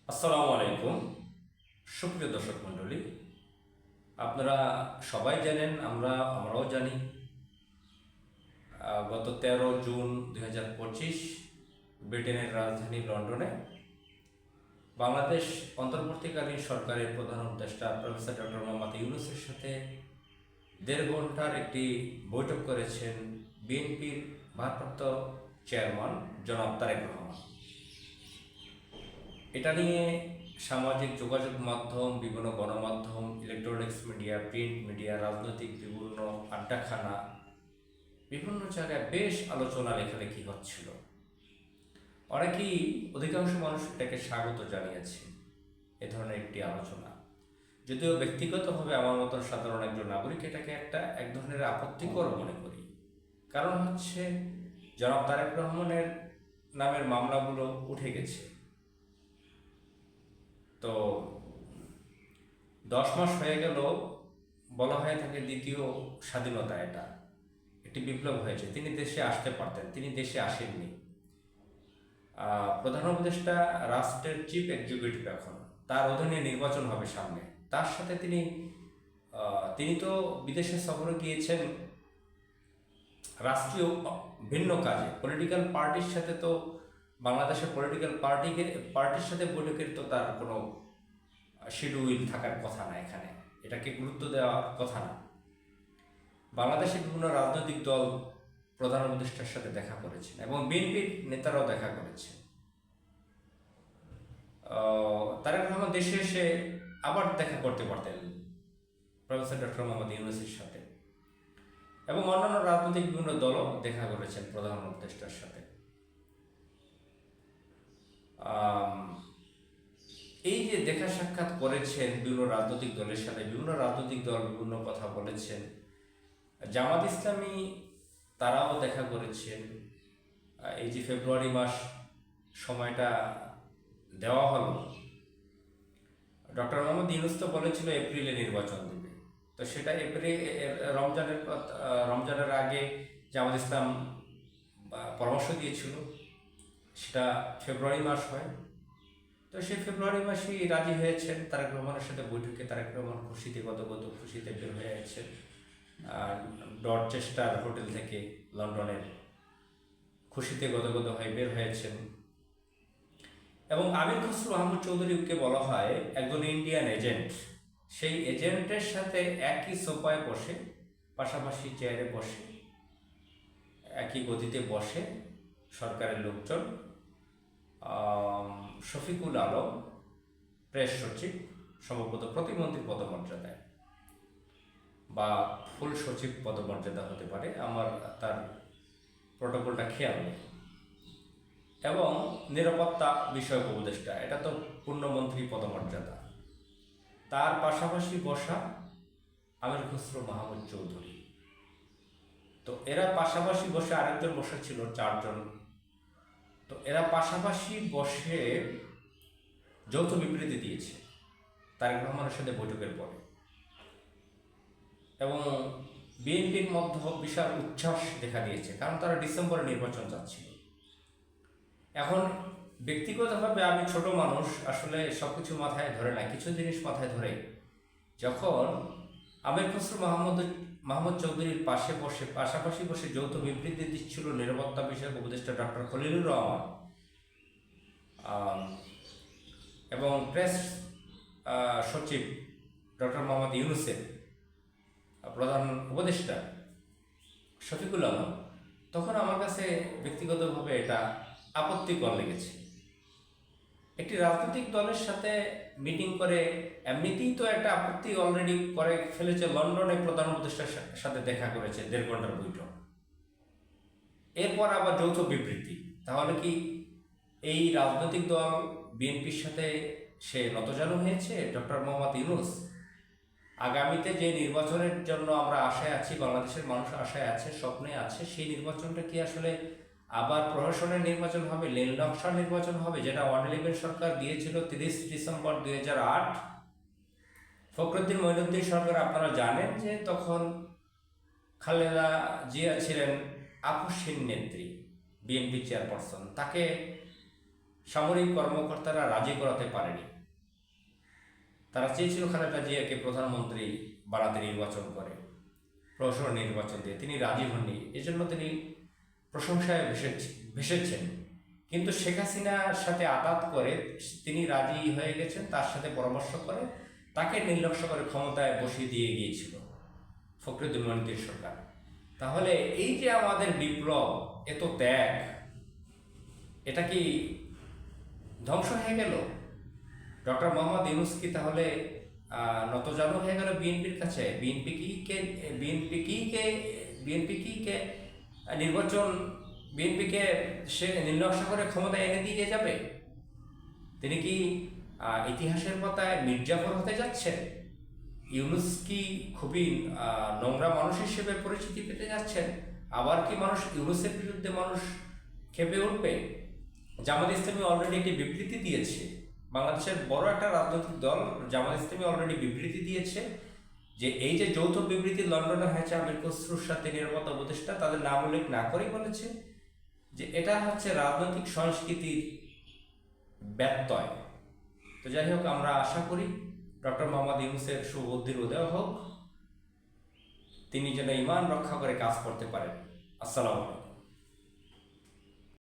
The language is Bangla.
আসসালামু আলাইকুম। সুপ্রিয় দর্শক মণ্ডলী, আপনারা সবাই জানেন, আমরাও জানি, গত 13 জুন 2025 ব্রিটেনের রাজধানী লন্ডনে বাংলাদেশ অন্তর্বর্তীকালীন সরকারের প্রধান উপদেষ্টা প্রফেসর ডক্টর মোহাম্মদ ইউনূসের সাথে 1.5 ঘন্টার একটি বৈঠক করেছেন বিএনপির ভারপ্রাপ্ত চেয়ারম্যান জনাব তারেক রহমান। এটা নিয়ে সামাজিক যোগাযোগ মাধ্যম, বিভিন্ন গণমাধ্যম, ইলেকট্রনিক্স মিডিয়া, প্রিন্ট মিডিয়া, রাজনৈতিক বিভিন্ন আড্ডাখানা, বিভিন্ন জায়গায় বেশ আলোচনা লেখালেখি হচ্ছিল। অনেকেই, অধিকাংশ মানুষ এটাকে স্বাগত জানিয়েছে, এ ধরনের একটি আলোচনা। যদিও ব্যক্তিগতভাবে আমার মতন সাধারণ একজন নাগরিক এটাকে এক ধরনের আপত্তিকর মনে করি। কারণ হচ্ছে, জনাব তারেক রহমানের নামের মামলাগুলো উঠে গেছে। তো 10 মাস হয়ে গেল, বলা হয়ে থাকে দ্বিতীয় স্বাধীনতা, এটা একটি বিপ্লব হয়েছে। তিনি দেশে আসতে পারতেন, তিনি দেশে আসেননি। প্রধান উপদেষ্টা রাষ্ট্রের চিফ এক্সিকিউটিভ, এখন তার অধীনে নির্বাচন হবে সামনে। তার সাথে তিনি তো বিদেশে সফরে গিয়েছেন রাষ্ট্রীয় ভিন্ন কাজে, পলিটিক্যাল পার্টির সাথে। তো বাংলাদেশের পলিটিক্যাল পার্টির সাথে বৈঠকের তো তার কোনো শিডিউল থাকার কথা না, এখানে এটাকে গুরুত্ব দেওয়ার কথা না। বাংলাদেশের বিভিন্ন রাজনৈতিক দল প্রধান উপদেষ্টার সাথে দেখা করেছেন এবং বিএনপির নেতারাও দেখা করেছেন। তারেক রহমান দেশে এসে আবার দেখা করতে পারতেন প্রফেসর ডক্টর মোহাম্মদ ইউনূসের সাথে, এবং অন্যান্য রাজনৈতিক বিভিন্ন দলও দেখা করেছেন প্রধান উপদেষ্টার সাথে। এই যে দেখা সাক্ষাৎ করেছেন বিভিন্ন রাজনৈতিক দলের সাথে, বিভিন্ন রাজনৈতিক দল বিভিন্ন কথা বলেছেন। জামাত ইসলামী তারাও দেখা করেছেন। এই যে ফেব্রুয়ারি মাস সময়টা দেওয়া হলো, ডক্টর মোহাম্মদ ইউনূস তো বলেছিল এপ্রিলে নির্বাচন দেবে। তো সেটা রমজানের আগে জামাত ইসলাম পরামর্শ দিয়েছিল, সেটা ফেব্রুয়ারি মাস হয়। তো সেই ফেব্রুয়ারি মাসেই রাজি হয়েছেন তারেক রহমানের সাথে বৈঠকে। তারেক রহমান খুশিতে বের হয়ে যাচ্ছেন ডরচেস্টার হোটেল থেকে, লন্ডনের খুশিতে গদগদ হয়ে বের হয়েছেন। এবং আমির খসরু মাহমুদ চৌধুরীকে বলা হয় একজন ইন্ডিয়ান এজেন্ট। সেই এজেন্টের সাথে একই সোফায় বসে, পাশাপাশি চেয়ারে বসে, একই গতিতে বসে সরকারের লোকজন, শফিকুল আলম প্রেস সচিব, সম্ভবত প্রতিমন্ত্রী পদমর্যাদায় বা ফুল সচিব পদমর্যাদা হতে পারে, আমার তার প্রটোকলটা খেয়াল নেই, এবং নিরাপত্তা বিষয়ক উপদেষ্টা, এটা তো পূর্ণমন্ত্রী পদমর্যাদা। তার পাশাপাশি বসা আমির খসরু মাহমুদ চৌধুরী। তো এরা পাশাপাশি বসে, আরেকজন বসা ছিল, 4 জন। তো এরা পাশাপাশি বসে যৌথ বিবৃতি দিয়েছে তারেক রহমানের সাথে বৈঠকের পরে, এবং বিএনপির মধ্যে বিশাল উচ্ছ্বাস দেখা দিয়েছে, কারণ তারা ডিসেম্বরে নির্বাচন চাচ্ছিল। এখন ব্যক্তিগতভাবে আমি ছোট মানুষ, আসলে সব কিছু মাথায় ধরে না, কিছু জিনিস মাথায় ধরে। যখন আমির খসরু মাহমুদ চৌধুরীর পাশাপাশি বসে যৌথ বিবৃতি দিচ্ছিল নিরাপত্তা বিষয়ক উপদেষ্টা ডক্টর খলিলুর রহমান এবং প্রেস সচিব ডক্টর মোহাম্মদ ইউনূসের প্রধান উপদেষ্টা শফিকুল আলম, তখন আমার কাছে ব্যক্তিগতভাবে এটা আপত্তিকর লেগেছে। একটি রাজনৈতিক দলের সাথে মিটিং করে এমনিতেই তো একটা আপত্তি অলরেডি করে ফেলেছে, লন্ডনে প্রধান উপদেষ্টার সাথে দেখা করেছে 1.5 ঘন্টার বৈঠক, এরপর আবার যৌথ বিবৃতি। তাহলে কি এই রাজনৈতিক দল বিএনপির সাথে সে নতজানু হয়েছে? ডক্টর মোহাম্মদ ইউনূস আগামীতে যে নির্বাচনের জন্য আমরা আশায় আছি, বাংলাদেশের মানুষ আশায় আছে, স্বপ্নে আছে, সেই নির্বাচনটা কি আসলে আবার প্রহসনের নির্বাচন হবে, লেন নকশার নির্বাচন হবে, যেটা 111 সরকার দিয়েছিল 30 ডিসেম্বর 2008? ফখরুদ্দিন মঈনুদ্দিন সরকার, আপনারা জানেন যে তখন খালেদা জিয়া ছিলেন আপসহীন নেত্রী, বিএনপি চেয়ারপারসন। তাকে সামরিক কর্মকর্তারা রাজি করাতে পারেনি। তারা চেয়েছিল খালেদা জিয়াকে প্রধানমন্ত্রী বানাতে নির্বাচন করে, প্রহসন নির্বাচন দিয়ে। তিনি রাজি হননি, এজন্য তিনি প্রশংসায় ভেসেছেন। কিন্তু শেখ হাসিনার সাথে আঘাত করে তিনি রাজি হয়ে গেছেন, তার সাথে পরামর্শ করে তাকে নির্লক্ষ্য করে ক্ষমতায় বসিয়ে দিয়ে গিয়েছিল ফখরুদ্দিন মনিরের সরকার। তাহলে এই যে আমাদের বিপ্লব, এত ত্যাগ, এটা কি ধ্বংস হয়ে গেল? ডক্টর মোহাম্মদ ইউনূস কি তাহলে নতজানু হয়ে গেল বিএনপির কাছে? বিএনপি কি নির্বাচন, বিএনপিকে সে নির্লক্ষ্য করে ক্ষমতায় এনে দিয়ে যাবে? তিনি কি ইতিহাসের পাতায় মির্জাফর হতে যাচ্ছেন? ইউনূস কি খুবই নোংরা মানুষ হিসেবে পরিচিতি পেতে যাচ্ছেন? আবার কি মানুষ ইউনূসের বিরুদ্ধে খেপে উঠবে? জামাত ইসলামী অলরেডি একটি বিবৃতি দিয়েছে, বাংলাদেশের বড় একটা রাজনৈতিক দল জামাত ইসলামী অলরেডি বিবৃতি দিয়েছে যে এই যে যৌথ বিবৃতি লন্ডনে হয়েছে আমির খসরুর সাথে নিরাপত্তা উপদেষ্টা, তাদের নাম উল্লেখ না করেই বলেছে যে এটা হচ্ছে রাজনৈতিক সংস্কৃতির ব্যত্যয়। তো যাই হোক, আমরা আশা করি ডক্টর মোহাম্মদ ইউনূসের সুবুদ্ধির উদয় হোক, তিনি যেন ঈমান রক্ষা করে কাজ করতে পারেন। আসসালামু আলাইকুম।